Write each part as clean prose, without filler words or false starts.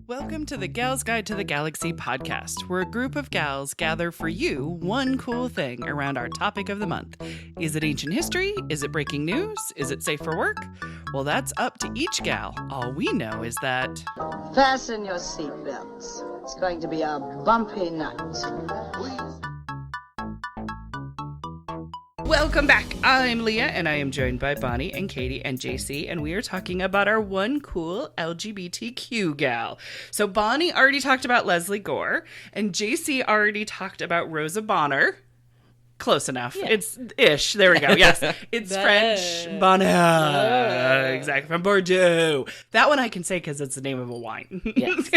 Welcome to the Gals Guide to the Galaxy podcast, where a group of gals gather for you one cool thing around our topic of the month. Is it ancient history? Is it breaking news? Is it safe for work? Well, that's up to each gal. All we know is that... Fasten your seatbelts. It's going to be a bumpy night. Welcome back. I'm Leah, and I am joined by Bonnie and Katie and JC, and we are talking about our one cool LGBTQ gal. So Bonnie already talked about Leslie Gore, and JC already talked about Rosa Bonheur. Close enough. Yeah. It's ish. There we go. Yes. It's French. Bonheur. Exactly. From Bordeaux. That one I can say because it's the name of a wine. Yes.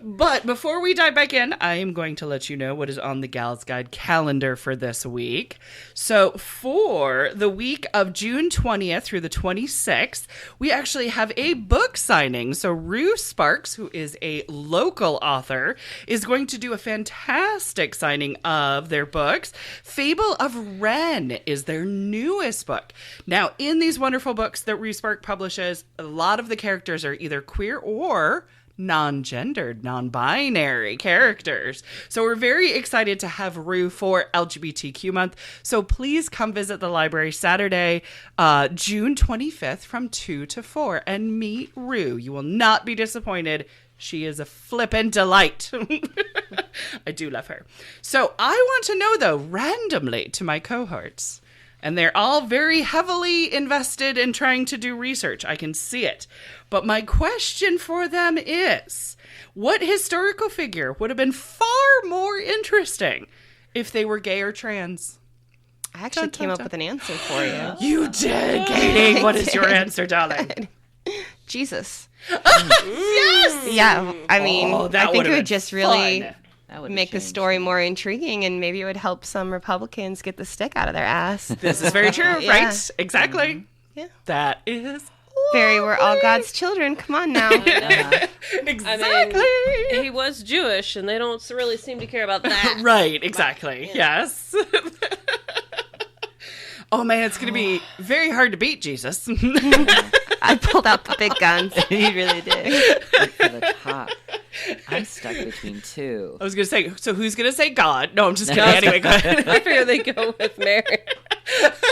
But before we dive back in, I am going to let you know what is on the Gals Guide calendar for this week. So for the week of June 20th through the 26th, we actually have a book signing. So Rue Sparks, who is a local author, is going to do a fantastic signing of their book. Fable of Wren is their newest book. Now, in these wonderful books that Rue Sparks publishes, a lot of the characters are either queer or non-gendered, non-binary characters. So we're very excited to have Rue for LGBTQ month. So please come visit the library Saturday, June 25th from 2 to 4 and meet Rue. You will not be disappointed. She is a flippin' delight. I do love her. So I want to know, though, randomly to my cohorts, and they're all very heavily invested in trying to do research. I can see it. But my question for them is, what historical figure would have been far more interesting if they were gay or trans? I actually came up with an answer for you. You did, Katie. What is your answer, darling? Jesus. Yes! Yeah, I mean, I think it would just really make the story more intriguing, and maybe it would help some Republicans get the stick out of their ass. This is very true, Yeah. right? Exactly. Mm-hmm. Yeah. That is Very, we're all God's children. Come on now. exactly. I mean, he was Jewish, and they don't really seem to care about that. Right, exactly. But, Yes. Oh, man, it's going to be very hard to beat Jesus. I pulled out the big guns. You really did. Like for the top. I'm stuck between two. I was going to say, so who's going to say God? No, I'm just kidding. Anyway, go ahead. I figure they go with Mary.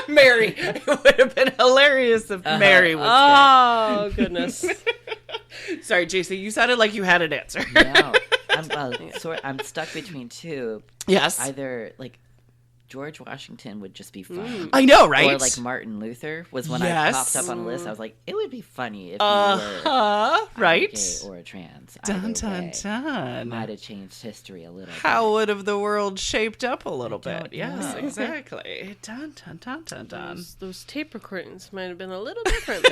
Mary. It would have been hilarious if Mary was Oh, goodness. Sorry, JC, you sounded like you had an answer. No. I'm stuck between two. Yes. Either, like, George Washington would just be fun. I know, right? Or, like, Martin Luther was when I popped up on a list. I was like, it would be funny if you were right? gay or a trans. Dun, Either dun, way. dun. Might have changed history a little How would have the world shaped up a little bit? don't Yes, know. exactly. Dun, dun, dun, dun, dun. Those tape recordings might have been a little different.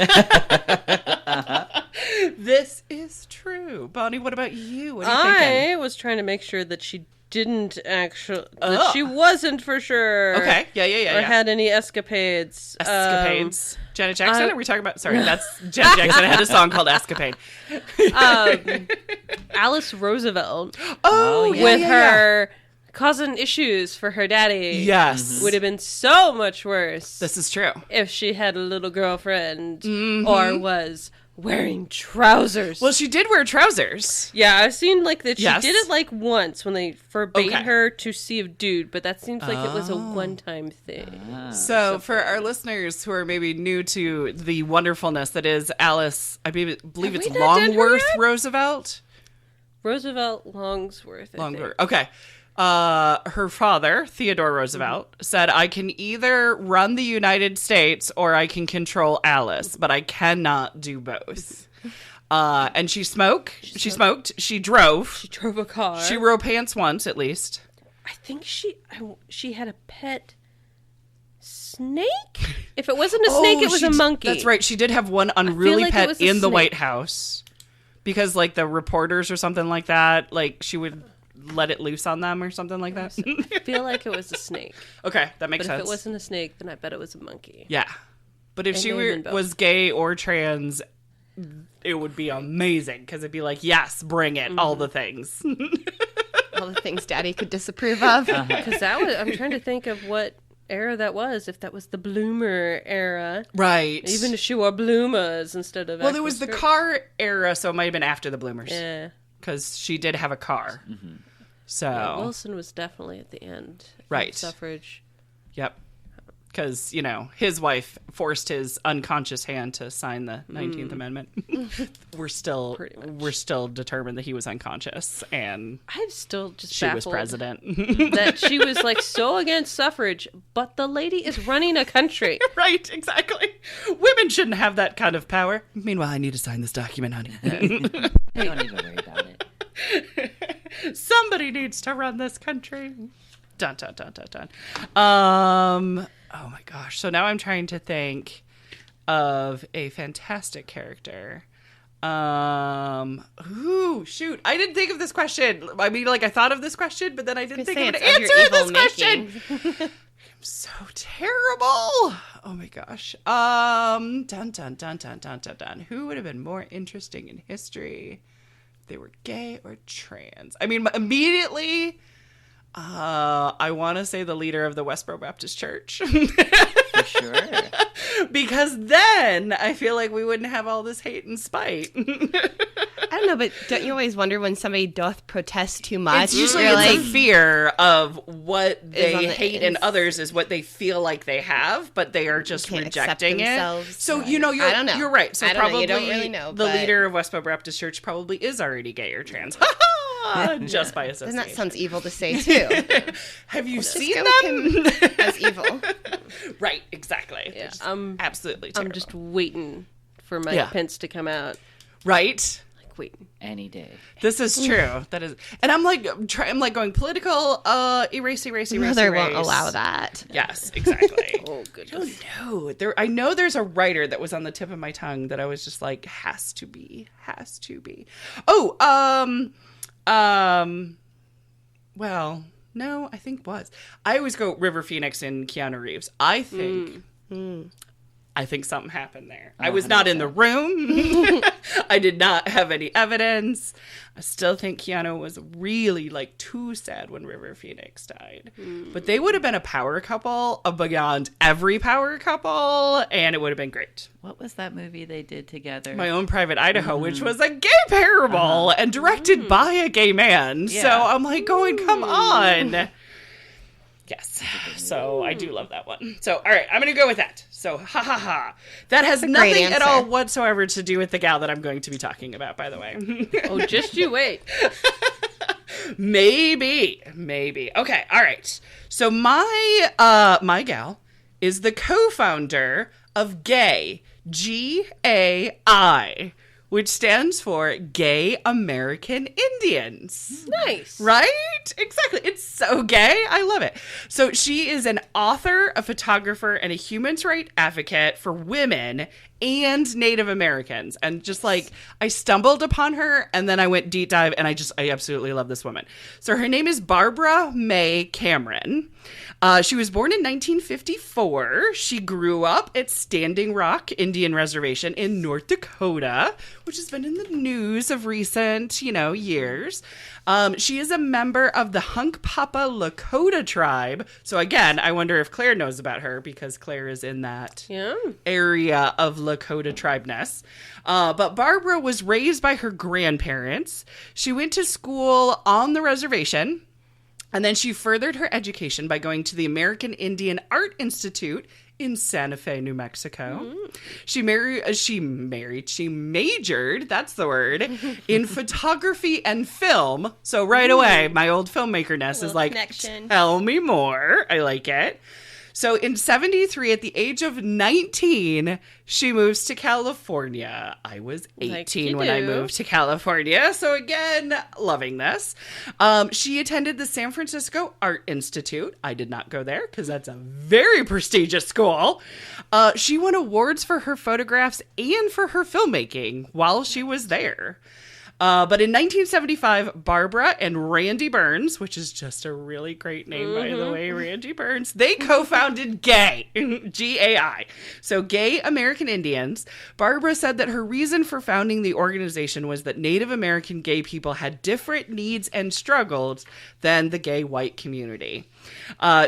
This is true. Bonnie, what about you? What are you thinking? I was trying to make sure that she didn't actually, that she wasn't for sure. Okay, yeah. Or had any escapades. Escapades. Janet Jackson? Are we talking about? Sorry, that's Janet Jackson. had a song called Escapade. Alice Roosevelt. Oh, yeah, with yeah, her causing issues for her daddy. Yes. Would have been so much worse This is true. if she had a little girlfriend or was wearing trousers. Well, she did wear trousers. Yeah, I've seen like that. She Yes. did it like once when they forbade Okay. her to see a dude, but that seems like it was a one-time thing. So for our listeners who are maybe new to the wonderfulness that is Alice, I believe Have it's we not done her Longworth yet? Roosevelt. Roosevelt Longsworth. I think. Longworth. Okay. Her father, Theodore Roosevelt, said, I can either run the United States or I can control Alice, but I cannot do both. And she smoked. She drove. She drove a car. She wore pants once, at least. I think she had a pet snake. If it wasn't a snake, it was a monkey. That's right. She did have one feel unruly like it pet was a in the snake. White House because, like, the reporters or something like that, like, she would let it loose on them or something like that. I feel like it was a snake. Okay, that makes But if sense. it wasn't a snake, then I bet it was a monkey. Yeah. But if And she they even both. was gay or trans, it would be amazing because it'd be like, yes, bring it, all the things. All the things Daddy could disapprove of. Because I'm trying to think of what era that was, if that was the bloomer era. Right. Even if she wore bloomers instead of... Well, there was the car era, so it might have been after the bloomers. Yeah. Because she did have a car. Mm-hmm. So... Yeah, Wilson was definitely at the end. Right. Of suffrage. Yep. Because, his wife forced his unconscious hand to sign the 19th Amendment. We're still determined that he was unconscious, and I'm still just she was baffled president. that she was so against suffrage, but the lady is running a country. Right, exactly. Women shouldn't have that kind of power. Meanwhile, I need to sign this document, honey. Don't even worry about it. Somebody needs to run this country. Dun, dun, dun, dun, dun. Oh my gosh. So now I'm trying to think of a fantastic character. Shoot. I didn't think of this question. I mean, I thought of this question, but then I didn't think of an answer to this question. I'm so terrible. Oh my gosh. Dun, dun, dun, dun, dun, dun, dun. Who would have been more interesting in history if they were gay or trans? I mean, immediately... I want to say the leader of the Westboro Baptist Church. For sure. Because then I feel like we wouldn't have all this hate and spite. I don't know, but don't you always wonder when somebody doth protest too much? It's usually a fear of what they hate in others is what they feel like they have, but they are just rejecting it. So, I don't know. You're right. So probably you don't really know, the leader of Westboro Baptist Church probably is already gay or trans. Just by association. And that sounds evil to say, too. Have you seen them? As evil. Right, exactly. Yeah, absolutely terrible. I'm just waiting for Mike Pence to come out. Right? Waiting. Any day. This is true. That is, and I'm going political, erase. Mother won't allow that. Yes, exactly. Oh, goodness. Oh, no. I know there's a writer that was on the tip of my tongue that I was just like, has to be. Oh, well, no, I think was. I always go River Phoenix and Keanu Reeves. I think something happened there. I was not in the room. I did not have any evidence. I still think Keanu was really too sad when River Phoenix died. But they would have been a power couple beyond every power couple, and it would have been great. What was that movie they did together? My Own Private Idaho, which was a gay parable and directed by a gay man. Yeah. So I'm come on. Yes. So I do love that one. So, all right, I'm going to go with that. So, ha. That has nothing at all whatsoever to do with the gal that I'm going to be talking about, by the way. Oh, just you wait. Maybe. Okay, all right. So my gal is the co-founder of GAI, GAI, which stands for Gay American Indians. Nice. Right? Exactly. It's so gay. I love it. So she is an author, a photographer, and a human rights advocate for women and Native Americans. And just I stumbled upon her and then I went deep dive and I absolutely love this woman. So her name is Barbara May Cameron. She was born in 1954. She grew up at Standing Rock Indian Reservation in North Dakota, which has been in the news of recent, years. She is a member of the Hunkpapa Lakota tribe. So again, I wonder if Claire knows about her because Claire is in that area of Lakota tribeness. But Barbara was raised by her grandparents. She went to school on the reservation. And then she furthered her education by going to the American Indian Art Institute in Santa Fe, New Mexico. She majored, that's the word, in photography and film. So right away, my old filmmaker-ness is connection. Tell me more. I like it. So in 1973, at the age of 19, she moves to California. I was 18 when I moved to California. So again, loving this. She attended the San Francisco Art Institute. I did not go there because that's a very prestigious school. She won awards for her photographs and for her filmmaking while she was there. But in 1975, Barbara and Randy Burns, which is just a really great name, by the way, Randy Burns, they co-founded GAI, G-A-I. So Gay American Indians. Barbara said that her reason for founding the organization was that Native American gay people had different needs and struggles than the gay white community.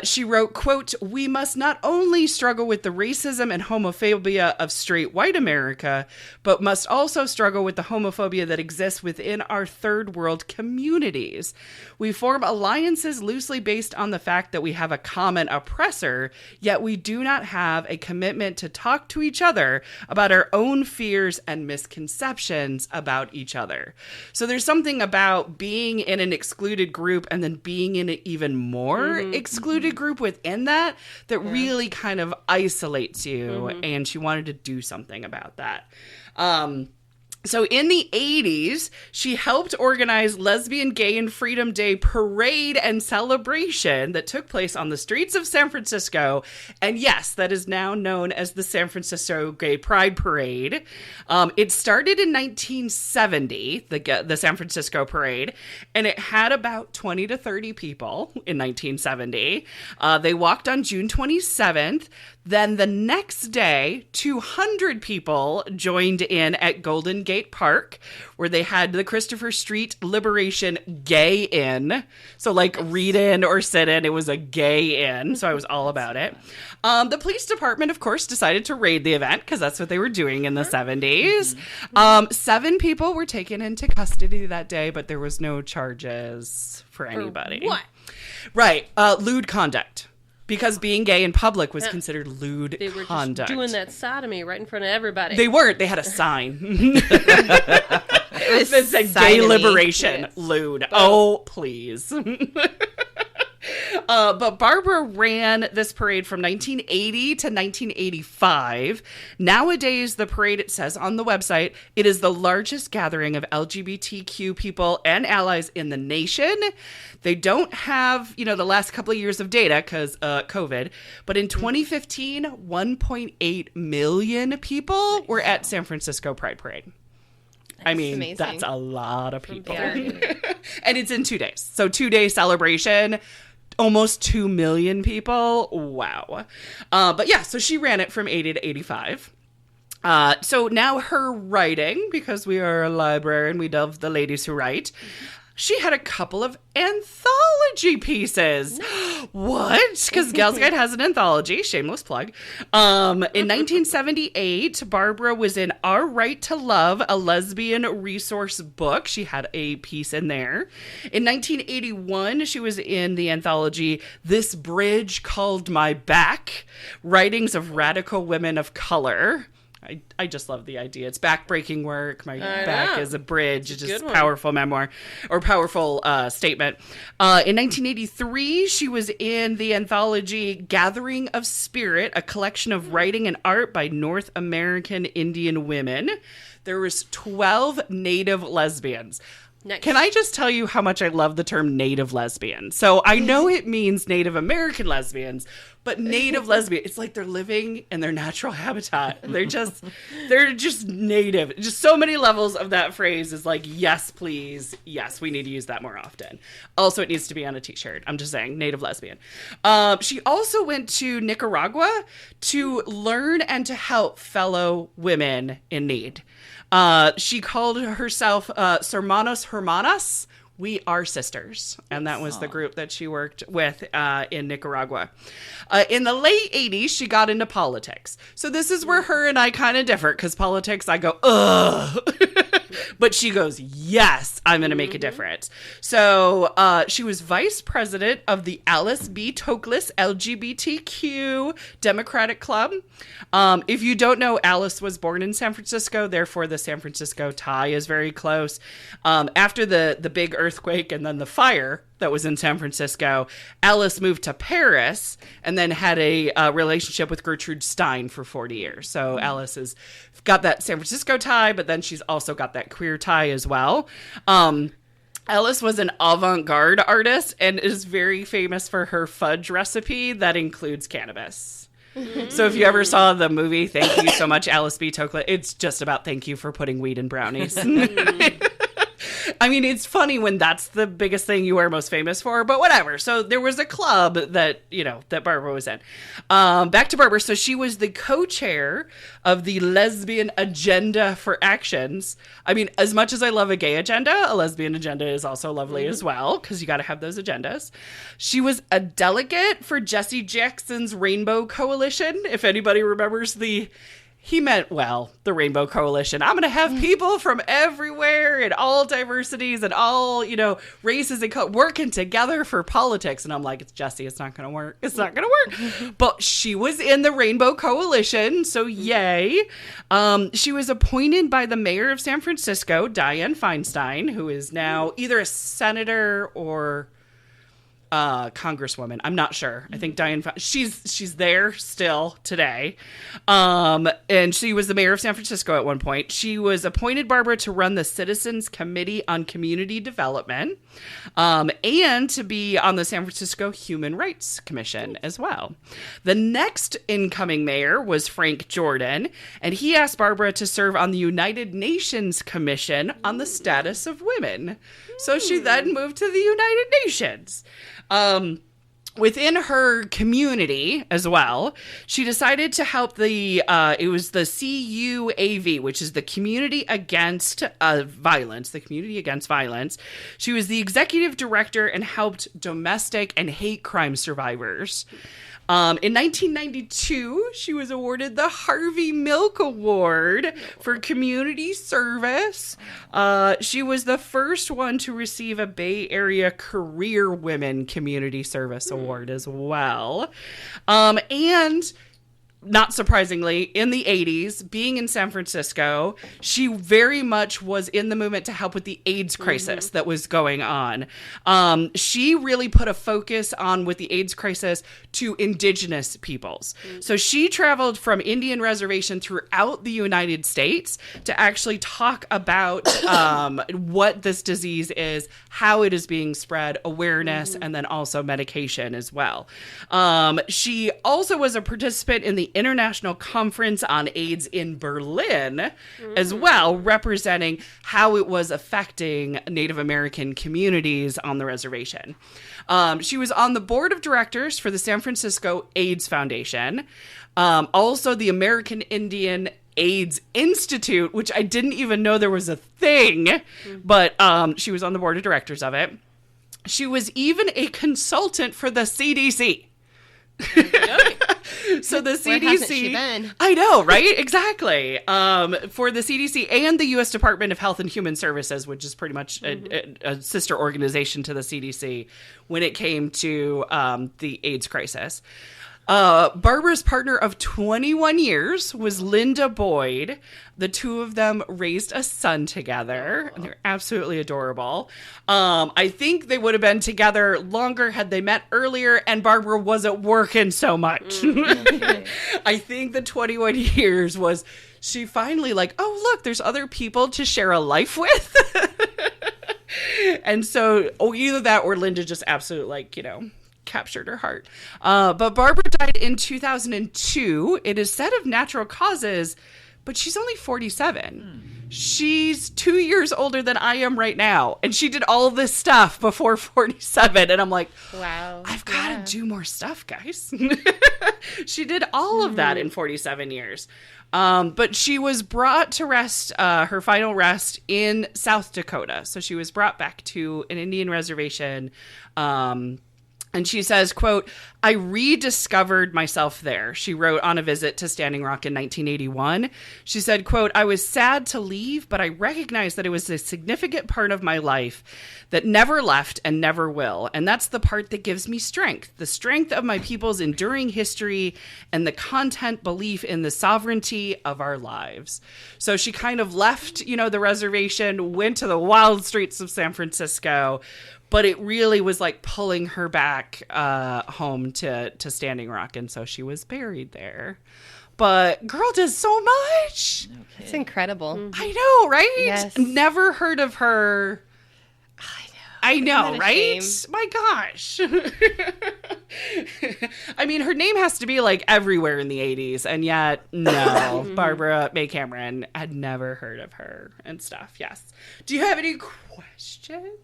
She wrote, quote, "We must not only struggle with the racism and homophobia of straight white America, but must also struggle with the homophobia that exists within our third world communities. We form alliances loosely based on the fact that we have a common oppressor, yet we do not have a commitment to talk to each other about our own fears and misconceptions about each other." So there's something about being in an excluded group and then being in an even more excluded group within that really kind of isolates you, and she wanted to do something about that. So in the 80s, she helped organize Lesbian, Gay, and Freedom Day parade and celebration that took place on the streets of San Francisco. And yes, that is now known as the San Francisco Gay Pride Parade. It started in 1970, the San Francisco Parade, and it had about 20 to 30 people in 1970. They walked on June 27th. Then the next day, 200 people joined in at Golden Gate Park, where they had the Christopher Street Liberation Gay Inn. So like read in or sit in, it was a gay inn. So I was all about it. The police department, of course, decided to raid the event because that's what they were doing in the 70s. 7 people were taken into custody that day, but there was no charges for anybody. What? Right. Lewd conduct. Because being gay in public was considered lewd they were conduct. Just doing that sodomy right in front of everybody. They weren't. They had a sign. It said gay liberation, lewd. Oh, please. But Barbara ran this parade from 1980 to 1985. Nowadays, the parade, it says on the website, it is the largest gathering of LGBTQ people and allies in the nation. They don't have, the last couple of years of data because COVID, but in 2015, 1.8 million people were at San Francisco Pride Parade. I mean, amazing. That's a lot of people. And it's in 2 days. So 2-day celebration. Almost 2 million people. Wow. But yeah, so she ran it from 80 to 85. So now her writing, because we are a library and we love the ladies who write, she had a couple of anthology pieces. What? Because Gals Guide has an anthology. Shameless plug. In 1978, Barbara was in Our Right to Love, a lesbian resource book. She had a piece in there. In 1981, she was in the anthology This Bridge Called My Back, Writings of Radical Women of Color. I just love the idea. It's backbreaking work. My back is a bridge. It's just powerful memoir or powerful statement. In 1983, she was in the anthology Gathering of Spirit, a collection of writing and art by North American Indian women. There was 12 Native lesbians. Nice. Can I just tell you how much I love the term Native lesbian? So I know it means Native American lesbians, but Native lesbian, it's like they're living in their natural habitat. They're just native. Just so many levels of that phrase is like, yes, please. Yes, we need to use that more often. Also, it needs to be on a t-shirt. I'm just saying, Native lesbian. She also went to Nicaragua to learn and to help fellow women in need. She called herself Hermanos Hermanas. We Are Sisters. And that was the group that she worked with in Nicaragua. In the late 80s, she got into politics. So this is where her and I kind of differ, because politics, I go, ugh. But she goes, yes, I'm going to make a difference. So she was vice president of the Alice B. Toklas LGBTQ Democratic Club. If you don't know, Alice was born in San Francisco. Therefore, the San Francisco tie is very close. After the big earthquake and then the fire that was in San Francisco, Alice moved to Paris and then had a relationship with Gertrude Stein for 40 years. So Alice has got that San Francisco tie, but then she's also got that queer tie as well. Alice was an avant-garde artist and is very famous for her fudge recipe that includes cannabis. So if you ever saw the movie, Thank You So Much, Alice B. Toklas, it's just about thank you for putting weed in brownies. I mean, it's funny when that's the biggest thing you are most famous for, but whatever. So there was a club that, that Barbara was in. Back to Barbara. So she was the co-chair of the Lesbian Agenda for Actions. I mean, as much as I love a gay agenda, a lesbian agenda is also lovely as well, because you got to have those agendas. She was a delegate for Jesse Jackson's Rainbow Coalition. If anybody remembers the Rainbow Coalition. I'm going to have people from everywhere and all diversities and all, races and working together for politics. And I'm like, it's Jesse. It's not going to work. It's not going to work. But she was in the Rainbow Coalition. So yay. She was appointed by the mayor of San Francisco, Dianne Feinstein, who is now either a senator or congresswoman. I'm not sure. I think Dianne, she's there still today. And she was the mayor of San Francisco at one point. She was appointed, Barbara, to run the Citizens Committee on Community Development, and to be on the San Francisco Human Rights Commission as well. The next incoming mayor was Frank Jordan, and he asked Barbara to serve on the United Nations Commission on the Status of Women. So she then moved to the United Nations. Within her community as well, she decided to help it was the CUAV, which is the Community Against Violence, the Community Against Violence. She was the executive director and helped domestic and hate crime survivors. In 1992, she was awarded the Harvey Milk Award for community service. She was the first one to receive a Bay Area Career Women Community Service Award as well. And not surprisingly, in the 80s, being in San Francisco, she very much was in the movement to help with the AIDS crisis that was going on. She really put a focus on, with the AIDS crisis, to indigenous peoples. So she traveled from Indian reservation throughout the United States to actually talk about what this disease is, how it is being spread, awareness, and then also medication as well. She also was a participant in the International Conference on AIDS in Berlin as well, representing how it was affecting Native American communities on the reservation. She was on the board of directors for the San Francisco AIDS Foundation, also the American Indian AIDS Institute, which I didn't even know there was a thing, but she was on the board of directors of it. She was even a consultant for the CDC. So the CDC, where hasn't she been? I know, right? Exactly. For the CDC and the U.S. Department of Health and Human Services, which is pretty much a sister organization to the CDC when it came to the AIDS crisis. Barbara's partner of 21 years was Linda Boyd. The two of them raised a son together, and they're absolutely adorable. I think they would have been together longer had they met earlier, and Barbara wasn't working so much. I think the 21 years was she finally like, oh, look, there's other people to share a life with. And so either that or Linda just absolutely captured her heart. But Barbara died in 2002. It is said of natural causes, but she's only 47. She's 2 years older than I am right now. And she did all this stuff before 47. And I'm like, wow, I've got to do more stuff, guys. She did all of that in 47 years. But she was brought to rest, her final rest in South Dakota. So she was brought back to an Indian reservation, and she says, quote, I rediscovered myself there, she wrote on a visit to Standing Rock in 1981. She said, quote, I was sad to leave, but I recognized that it was a significant part of my life that never left and never will. And that's the part that gives me strength, the strength of my people's enduring history and the content belief in the sovereignty of our lives. So she kind of left, the reservation, went to the wild streets of San Francisco, but it really was like pulling her back home to Standing Rock. And so she was buried there. But girl does so much. Okay. It's incredible. I know, right? Yes. Never heard of her. I know, right? Shame. My gosh. I mean, her name has to be like everywhere in the 80s, and yet, no. Barbara May Cameron had never heard of her and stuff. Yes. Do you have any questions?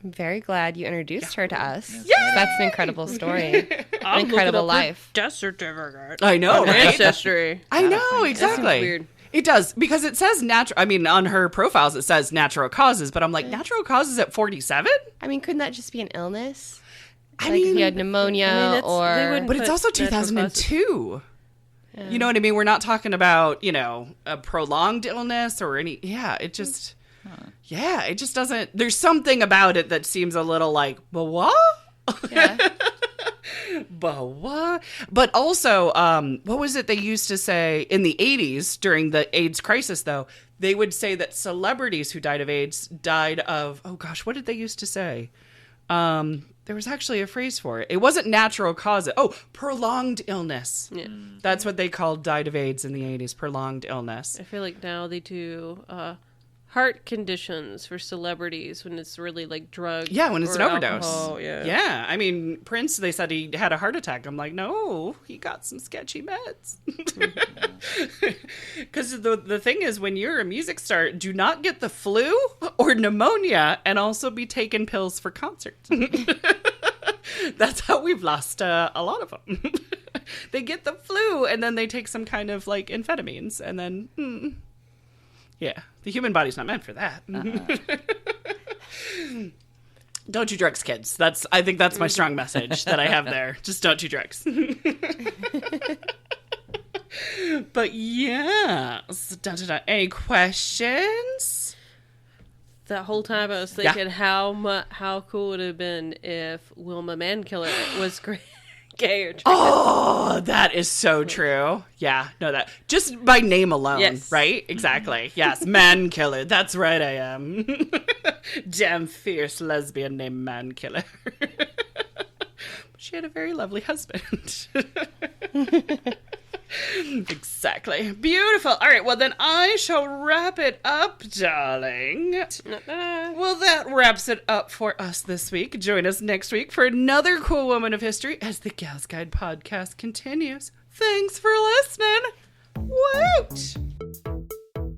I'm very glad you introduced her to us. Yeah, that's an incredible story. An incredible life. Death certificate. I know, right? Ancestry. I know, exactly. That's weird. It does, because it says natural. I mean, on her profiles, it says natural causes, but I'm like, natural causes at 47? I mean, couldn't that just be an illness? I mean, if you had pneumonia but it's also 2002. Yeah. You know what I mean? We're not talking about, a prolonged illness or any. Yeah, it just. Yeah, it just doesn't. There's something about it that seems a little like, but what? Yeah. But what? But also, what was it they used to say in the 80s during the AIDS crisis, though? They would say that celebrities who died of AIDS died of, oh gosh, what did they used to say? There was actually a phrase for it. It wasn't natural causes. Oh, prolonged illness. Yeah. That's what they called died of AIDS in the 80s, prolonged illness. I feel like now they do heart conditions for celebrities when it's really like drug. Yeah, when it's an overdose. Alcohol, yeah. Yeah. I mean, Prince, they said he had a heart attack. I'm like, no, he got some sketchy meds. Because the thing is, when you're a music star, do not get the flu or pneumonia and also be taking pills for concerts. That's how we've lost a lot of them. They get the flu and then they take some kind of like amphetamines and then... Yeah, the human body's not meant for that. Don't do drugs, kids. I think that's my strong message that I have there. Just don't do drugs. But yeah, any questions? That whole time I was thinking how cool would it have been if Wilma Mankiller was great. Gay or trans. Oh, that is so true. Yeah, no, that just by name alone, yes. Right? Exactly. Yes, man killer. That's right, I am. Damn fierce lesbian named Man Killer. She had a very lovely husband. Exactly. Beautiful. All right, well then I shall wrap it up, darling. Well, that wraps it up for us this week. Join us next week for another cool woman of history as the Gals Guide podcast continues. Thanks for listening. Woot!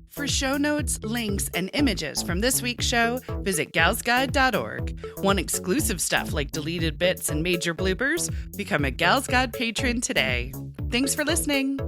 For show notes, links, and images from this week's show, visit galsguide.org. Want exclusive stuff like deleted bits and major bloopers? Become a Gals Guide patron today. Thanks for listening.